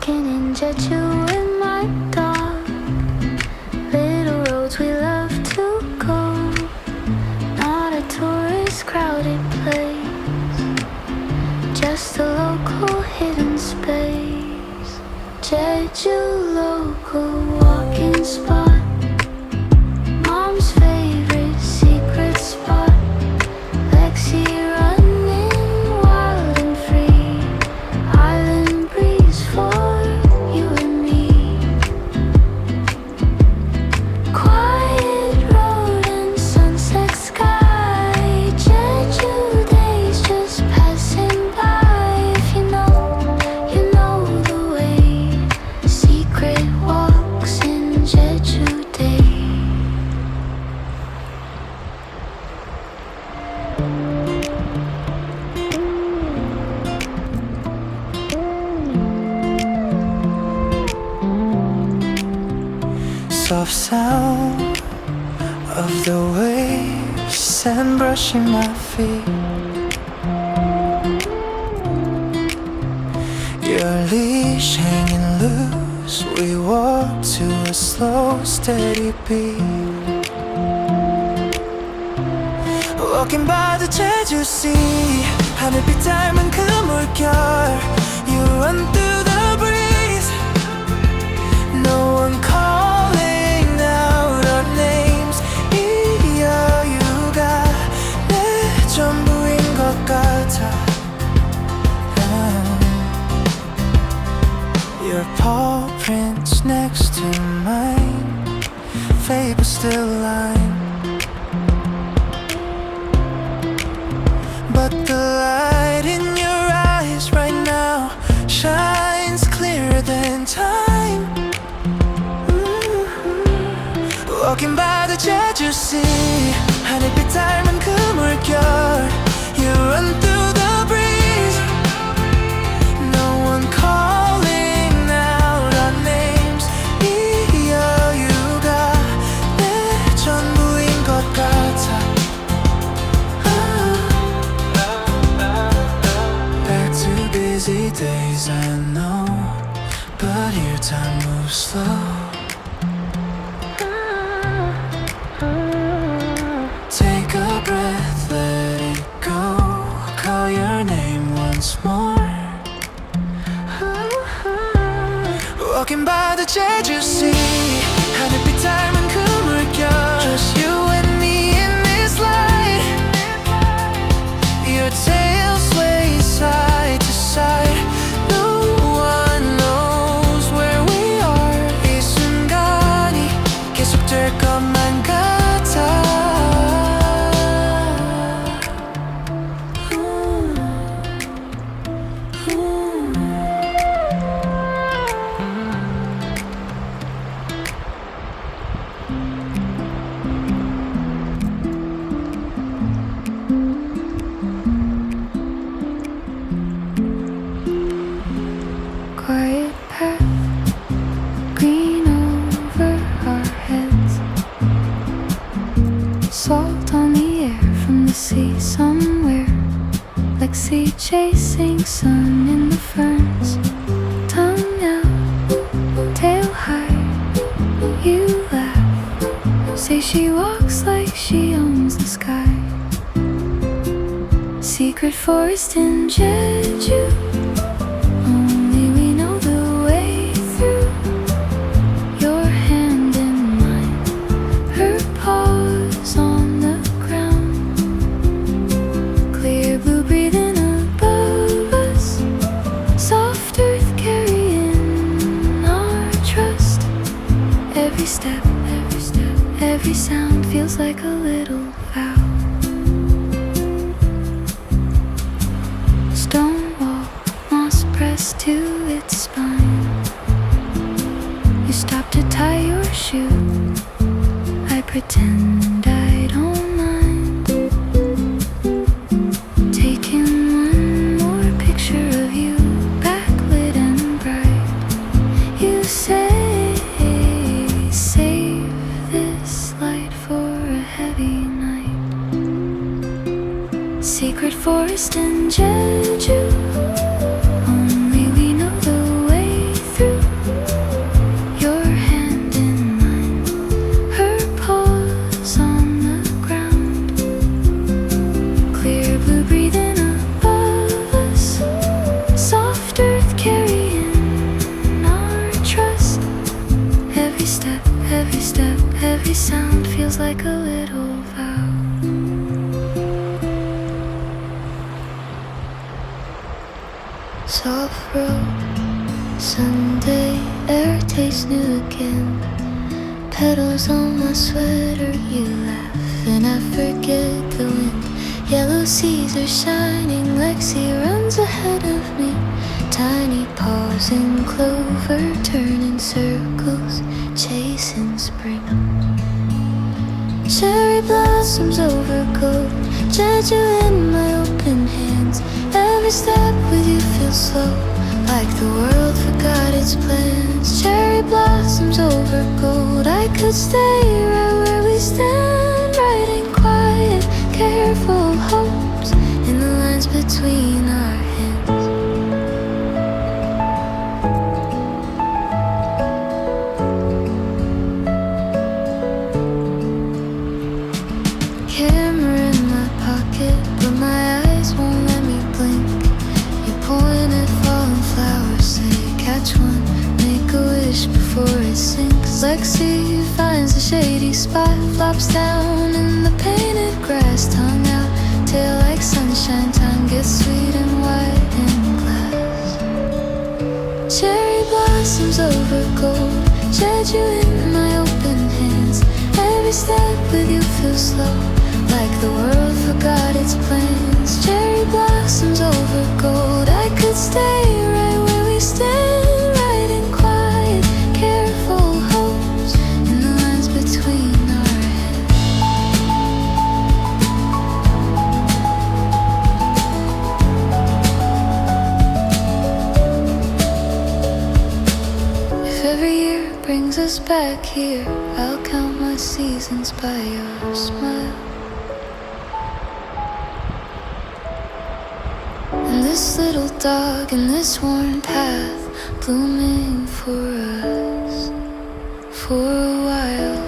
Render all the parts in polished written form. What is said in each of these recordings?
Walking in Jeju with my dog. Little roads we love to go. Not a tourist crowded place, just a local hidden space. Jeju local walking spot. Mom's favorite secret spot. Lexie running wild and free. Island breeze for you and me. Quiet road and sunset sky. Jeju days just passing by. If you know the way. Secret walks in Jeju day. Soft sound of the waves, sand brushing my feet. Your leash hanging loose, we walk to a slow, steady beat. Walking by the Jeju Sea, 하늘빛 닮은 그 물결. You run through the breeze, no one calling out our names. 이여유가 내 전부인 것 같아. Your paw prints next to mine, fate still aligned. But the light in your eyes right now shines clearer than time. Walking by the Jeju Sea, 하늘빛 닮은 그 물결. You run through the breeze, no one calling out our names. 이여유가 내 전부인 것 같아. Back to busy days, I know, but here time moves slow. Take a breath, let it go. Call your name once more. Walking by the Jeju Sea, 하늘빛 닮은 그 물결. Just you and me in this light. Your tail sways side to side. No one knows where we are. 이 순간이 계속될 것만 같아. Quiet path, green over our heads. Salt on the air from the sea somewhere. Lexie chasing sun in the ferns. Tongue out, tail high. You laugh, say she walks like she owns the sky. Secret forest in Jeju. Only we know the way through. Your hand in mine, her paws on the ground. Clear blue breathing above us. Soft earth carrying our trust. Every step, every sound feels like a little vow. Stone wall, moss pressed to its spine. You stop to tie your shoe. I pretend I don't mind. Taking one more picture of you, backlit and bright. You say, save this light for a heavy night. Secret forest in Jeju. Only we know the way through. Sunday air tastes new again. Petals on my sweater, you laugh and I forget the wind. Yellow seas are shining, Lexie runs ahead of me. Tiny paws in clover turn in circles, chasing spring. Cherry blossoms over gold, Jeju in my open hands. Every step with you feels slow, like the world forgot its plans. Cherry blossoms over gold, I could stay right where we stand, writing quiet, careful hopes in the lines between our hands. Camera in my pocket, but my eyes won't let me blink. You point at fallen flowers, say catch one, make a wish before it sinks. Lexie finds a shady spot, flops down in the painted grass, tongue out, tail like sunshine. Time gets sweet and white in glass. Cherry blossoms over gold, Jeju in my open hands. Every step with you feels slow, like the world forgot its plans. Cherry blossoms over gold, I could stay right where we stand, writing quiet, careful hopes in the lines between our hands. If every year brings us back here, I'll count my seasons by your smile. And this little dog in this worn path, blooming for us for a while.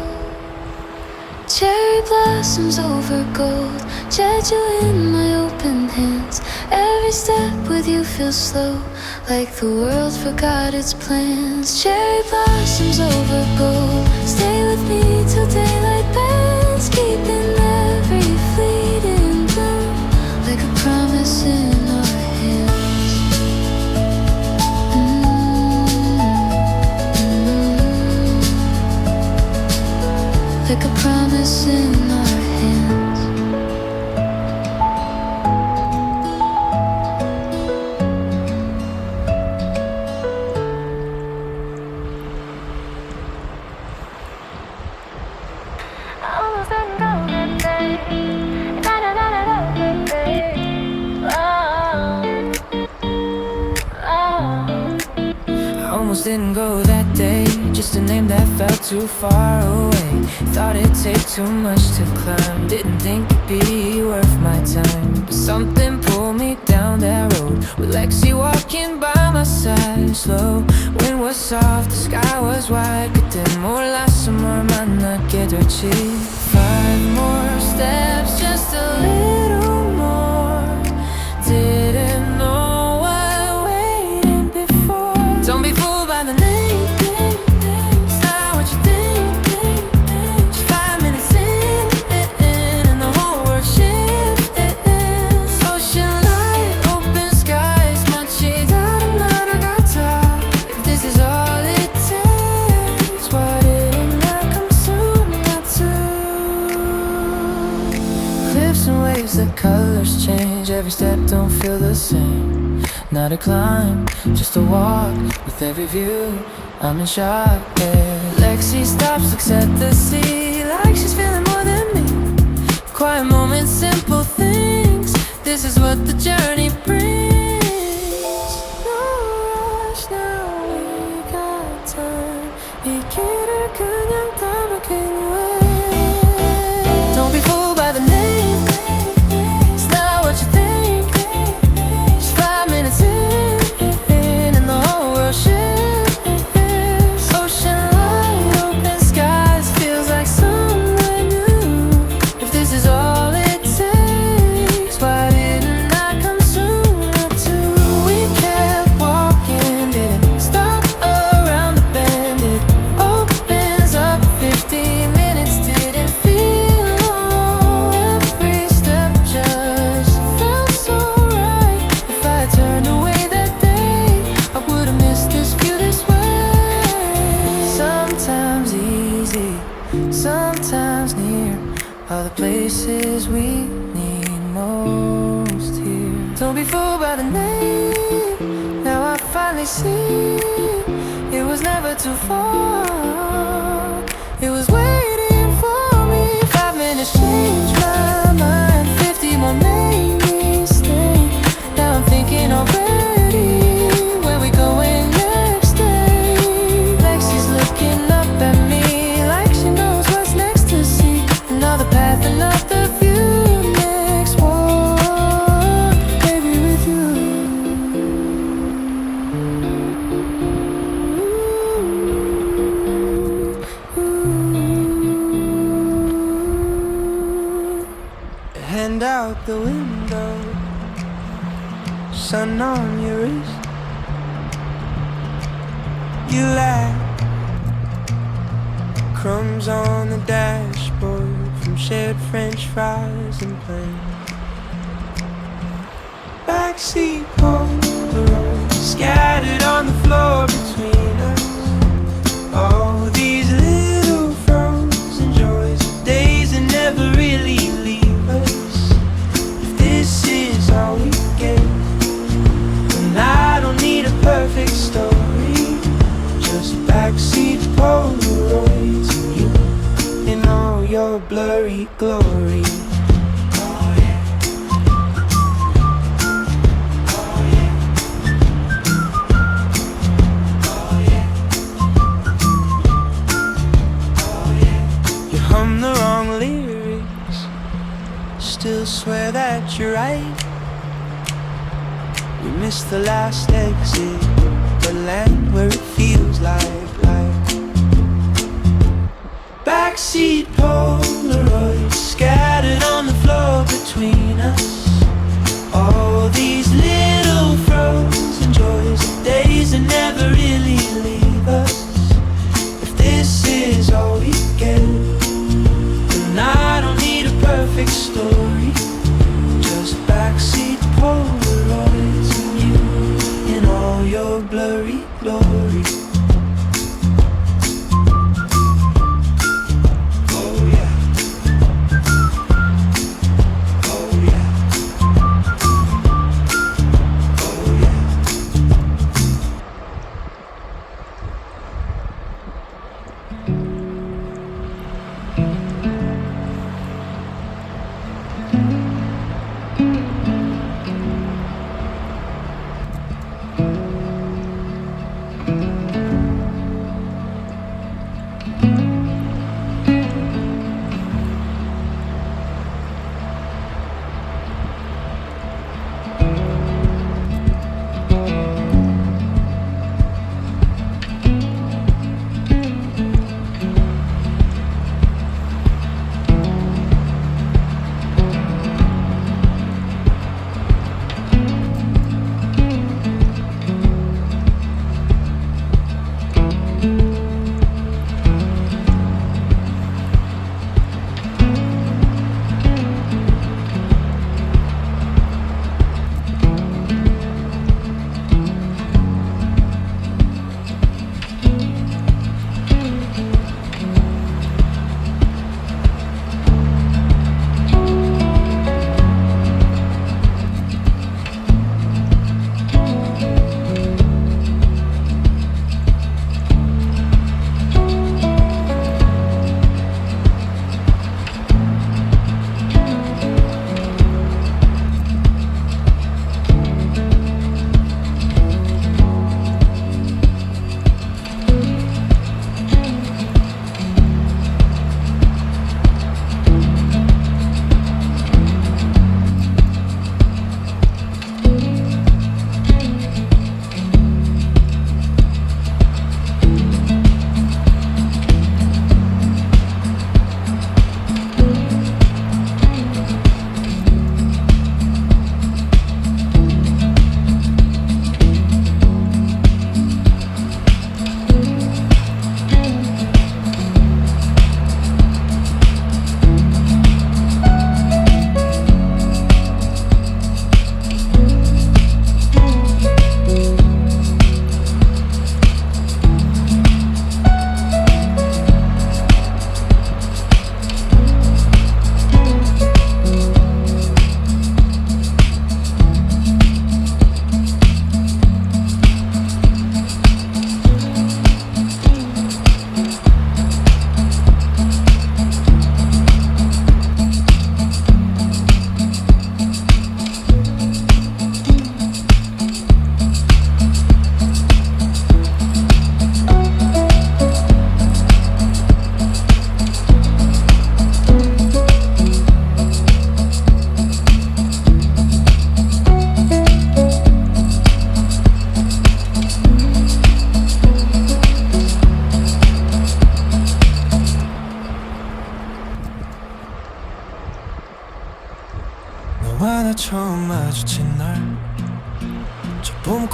Cherry blossoms over gold, Jeju in my open hands. Every step with you feels slow, like the world forgot its plans. Cherry blossoms over gold, stay with me till daylight bends, keeping every fleeting bloom like a promise in our hands. Like a promise in our hands. Almost didn't go that day. Almost didn't go that day, just a name that felt too far away. Thought it'd take too much to climb, didn't think it'd be worth my time. But something pulled me down that road, with Lexie walking by my side. Slow, wind was soft, the sky was wide. 그땐 몰랐으면 만났겠지. 5 more steps, just a little more. Didn't know what waiting before. Don't be fooled by the name, it's not what you think. Just 5 minutes in, and the whole world shifted. Ocean light, open skies, 마치 다른 나라 같아. If this is all it takes, why didn't I come sooner too? Cliffs and waves, the colors change. Every step don't feel the same. Not a climb, just a walk. With every view, I'm in shock, yeah. Lexie stops, looks at the sea, like she's feeling more than me. Quiet moments, simple things, this is what the journey brings. No rush, now we got time. 이 길을 그냥 따라가긴 해. Don't be fooled by the name, it's not what you think. Just 5 minutes in, and the whole world shifts. Ocean light, open skies, feels like somewhere new. If this is all it takes, why didn't I come sooner too? We kept walking, didn't stop around the bend. It opens up backseat. It was never too far. It was waiting for me. 5 minutes changed my mind. 50 more made me stay. Now I'm thinking already, where we going next day? Lexie's looking up at me like she knows what's next to see. Another path, another view. Next one, maybe with you. Hand out the window, sun on your wrist. You laugh, crumbs on the dashboard from shared French fries and plain. Backseat Polaroids scattered on the floor between us. All these little frozen joys, days that never really leave us. If this is all we get, then I don't need a perfect story. Just backseat Polaroids and you in all your blurry glory. Oh yeah. Oh yeah. Oh yeah. Oh yeah. You hum the wrong lyrics, still swear that you're right. We missed the last exit, but land where it feels like backseat Polaroids scattered on the floor between us. All these little frozen joys, days that never really leave us. If this is all we get, then I don't need a perfect story. Just backseat Polaroids and you in all your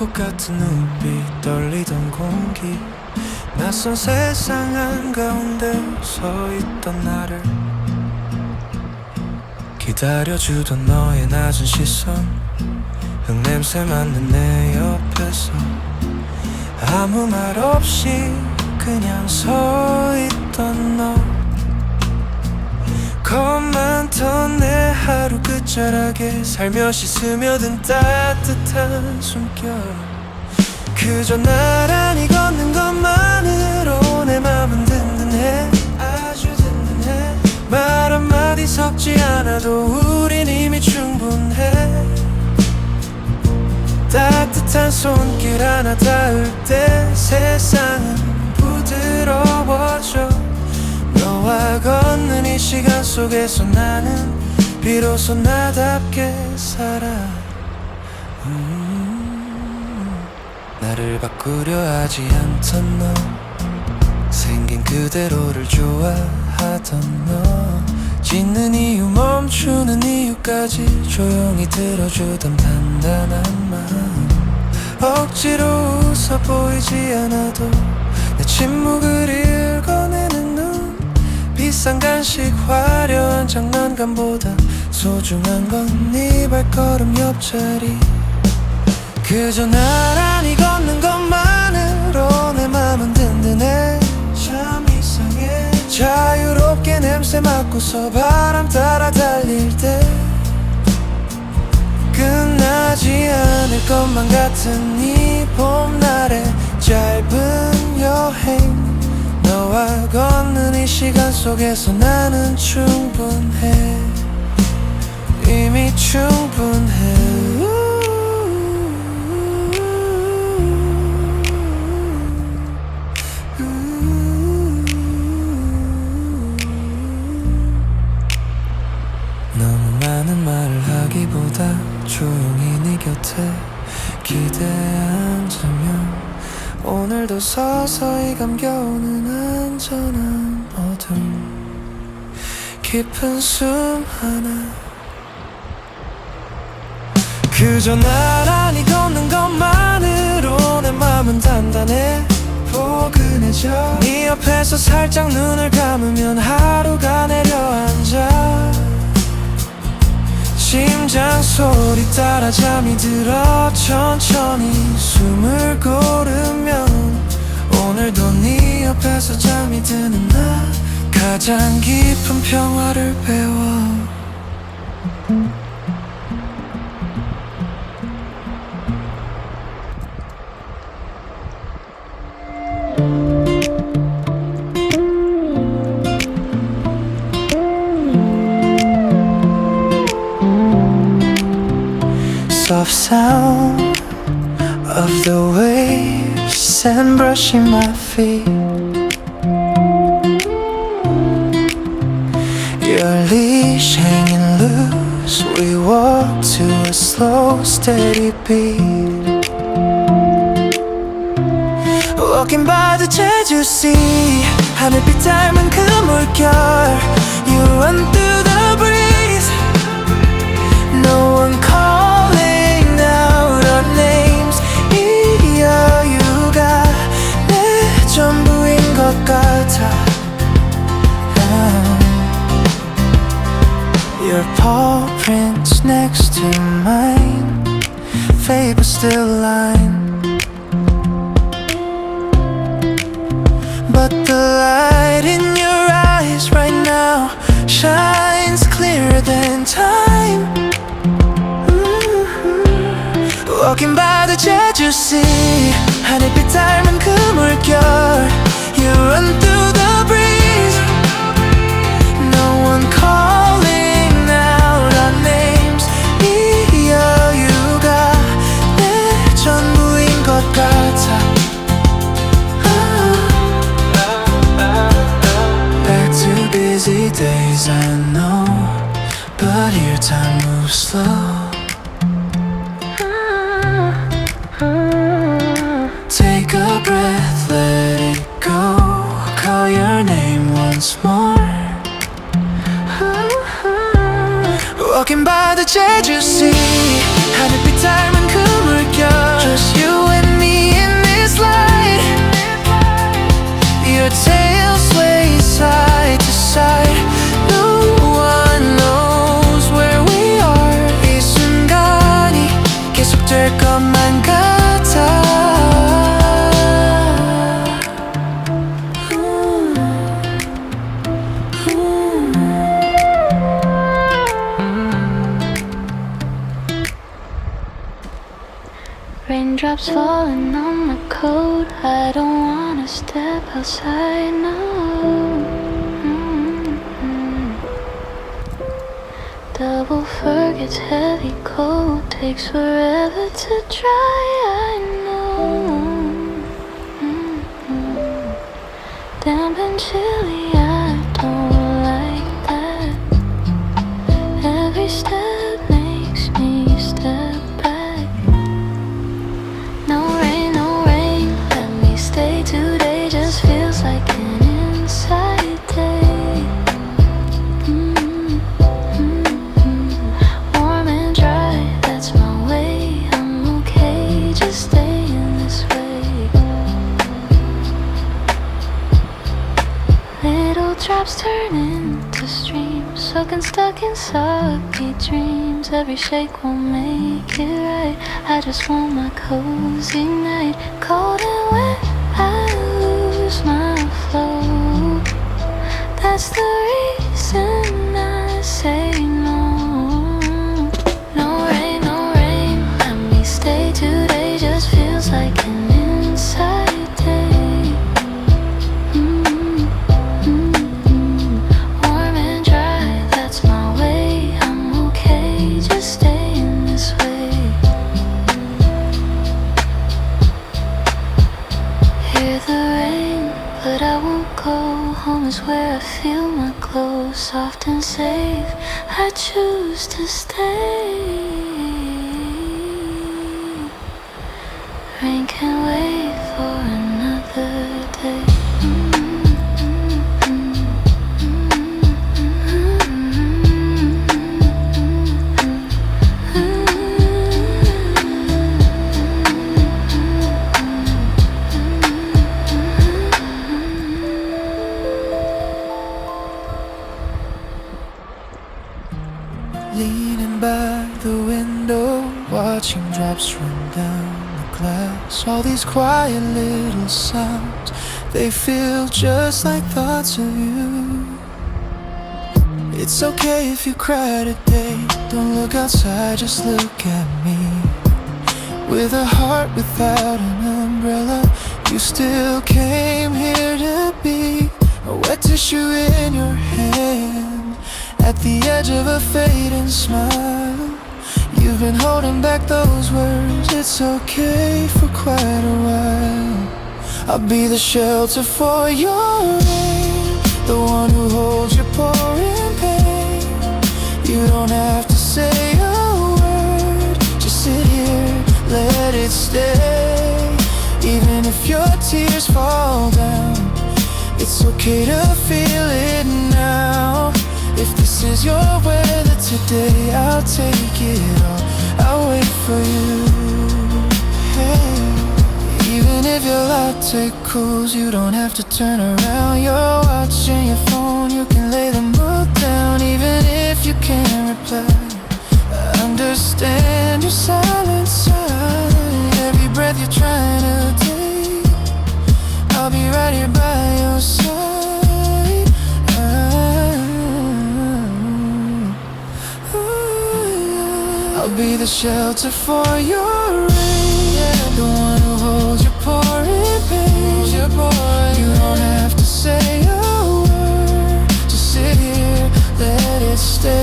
것 같은 눈빛 떨리던 공기 낯선 세상 한가운데 서있던 나를 기다려주던 너의 낮은 시선 흙냄새 맡는 내 옆에서 아무 말 없이 그냥 서있던 너 겁 많던 내 하루 끝자락에 살며시 스며든 따뜻한 숨결 그저 나란히 걷는 것만으로 내 맘은 든든해 아주 든든해 말 한마디 섞지 않아도 우린 이미 충분해 따뜻한 손길 하나 닿을 때 세상은 부드러워져 너와 걷는 이 시간 속에서 나는 비로소 나답게 살아 나를 바꾸려 하지 않던 너 생긴 그대로를 좋아하던 너 짖는 이유 멈추는 이유까지 조용히 들어주던 단단한 마음 억지로 웃어 보이지 않아도 내 침묵을 읽어내는 눈 비싼 간식 화려한 장난감보다 소중한 건 네 발걸음 옆자리 그저 나란히 걷는 것만으로 내 맘은 든든해 참 이상해 자유롭게 냄새 맡고서 바람 따라 달릴 때 끝나지 않을 것만 같은 이 봄날의 짧은 여행 너와 걷는 이 시간 속에서 나는 충분해 이미 충분해 너무 많은 말을 하기보다 조용히 네 곁에 기대에 앉으면 오늘도 서서히 감겨오는 안전한 어둠 깊은 숨 하나 그저 나란히 걷는 것만으로 내 맘은 단단해 포근해져 네 옆에서 살짝 눈을 감으면 하루가 내려앉아 심장 소리 따라 잠이 들어 천천히 숨을 고르면 오늘도 네 옆에서 잠이 드는 나 가장 깊은 평화를 배워 soft sound of the waves sand brushing my feet your leash hanging loose we walk to a slow steady beat walking by the Jeju Sea 하늘빛 닮은 그 물결 You run through the breeze No one calling out our names 이여유가 내 전부인 것 같아 Your paw prints next to mine Fable still line But the light in your eyes right now shines clearer than time Walking by the Jeju Sea 하늘빛 닮은 그 물결 You run through the breeze No one calling out our names 이 여유가 내 전부인 것 같아 Back to busy days I know But here time moves slow Take a breath, let it go Call your name once more Walking by the Jeju Sea 하늘빛 닮은 그 물결 Just you drops falling on my coat. I don't wanna step outside now. Double fur gets heavy coat, takes forever to dry, I know. Damp and chilly, I don't like that. Every step makes me step back. No rain, let me stay today. Just feels like an inside day. Warm and dry, that's my way. I'm okay, just staying this way. Little drops turn into streams, soaking stuck in soggy dreams. Every shake won't make it right. I just want my cozy night. Cold and wet, I lose my flow. That's the reason I say no. No rain, let me stay today. Just feels like an inside day. Warm and dry, that's my way. I'm okay, just staying this way. Hear the rain, but I won't go. Home is where I feel my glow. Soft and safe, I choose to stay. Rain can wait for another day. Leaning by the window, watching drops run down the glass. All these quiet little sounds, they feel just like thoughts of you. It's okay if you cry today, don't look outside, just look at me. With a heart without an umbrella, you still came here to be. A wet tissue in your hand, at the edge of a fading smile. You've been holding back those words, it's okay for quite a while. I'll be the shelter for your rain, the one who holds your pouring pain. You don't have to say a word, just sit here, let it stay. Even if your tears fall down, it's okay to feel it now. If this is your weather today, I'll take it all, I'll wait for you. Hey. Even if your latte cools, you don't have to turn around. You're watching your phone, you can lay them both down. Even if you can't reply, I understand your silent side. Every breath you're trying to take, I'll be right here by your side. I'll be the shelter for your rain, the one who holds your pouring pain. You don't have to say a word, just sit here, let it stay.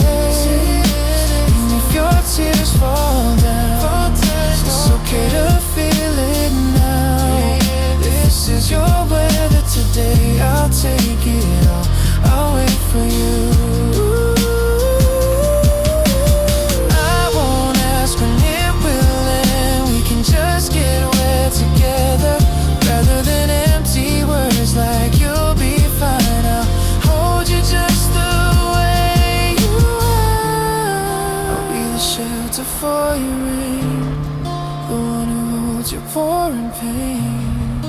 Even if your tears fall down, it's okay to feel it now. If this is your weather today, I'll take it all, I'll wait for you. For your rain, the one who holds your pouring pain.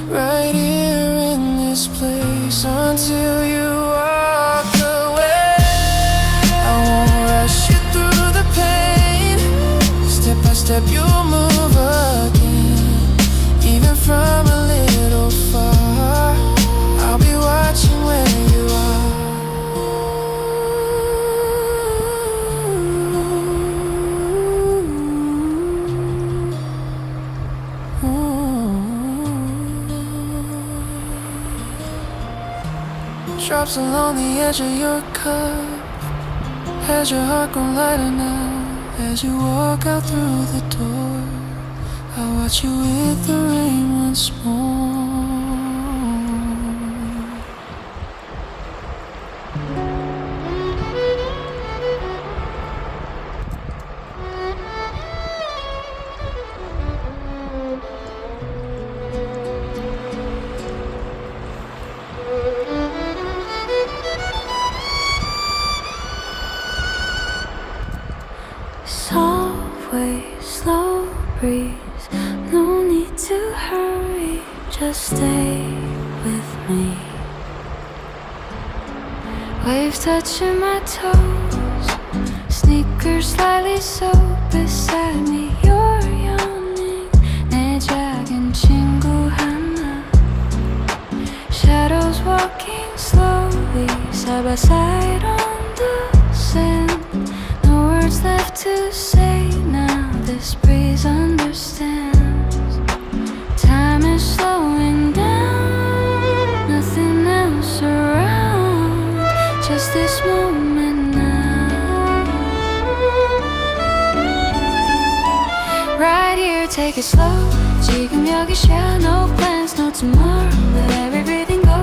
Right here in this place until you walk away. I won't rush you through the pain. Step by step you'll move again. Even from a little far, I'll be watching where you are. Drops along the edge of your cup as your heart gon' lighten up. As you walk out through the door, I watch you with the rain once more. Subway, slow breeze, no need to hurry, just stay with me. Waves touching my toes, sneakers slightly soaked beside me. You're yawning, 내 작은 친구 하나. Shadows walking slowly, side by side on the sand. No words left to say now, this breeze understands. Time is slowing down, nothing else around, just this moment now. Right here, take it slow. 지금 여기 쉬어, no plans, no tomorrow. Let every breathing go.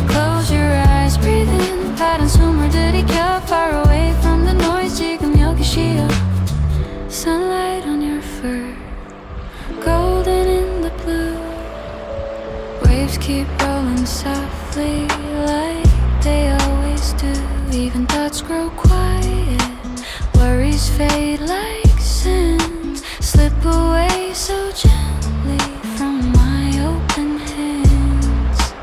Close your eyes, breathe in. 파란 숨을 들이켜, far away from the noise. 지금 여기 쉬어. Sunlight on your fur, golden in the blue. Waves keep rolling softly like they always do. Even thoughts grow quiet, worries fade like sand. Slip away so gently from my open hands.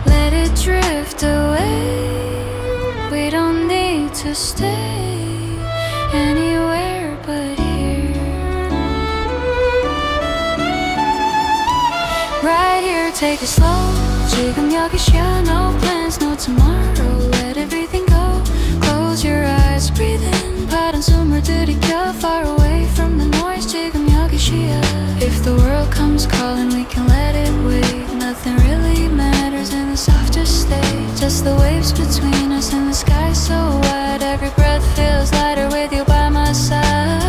Let it drift away, we don't need to stay anywhere but here. Right here, take it slow. 지금 여기 쉬어, no plans, no tomorrow. Let everything go. Close your eyes, breathe in. 파란 숨을 들이켜, far away from the noise. 지금 여기 쉬어. If the world comes calling, we can let it wait. Nothing really matters in the softest state. Just the waves between us and the sky so wide. Every breath feels lighter with you by my side.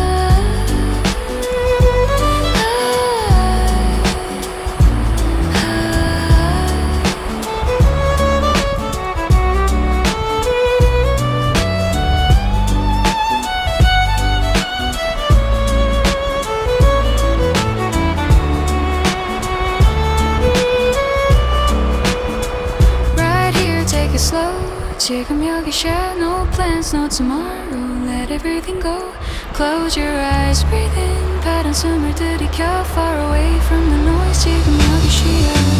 Slow. 지금 여기 쉬어, no plans, no tomorrow. Let everything go. Close your eyes, breathe in. 파란 숨을 들이켜, far away from the noise. 지금 여기 쉬어.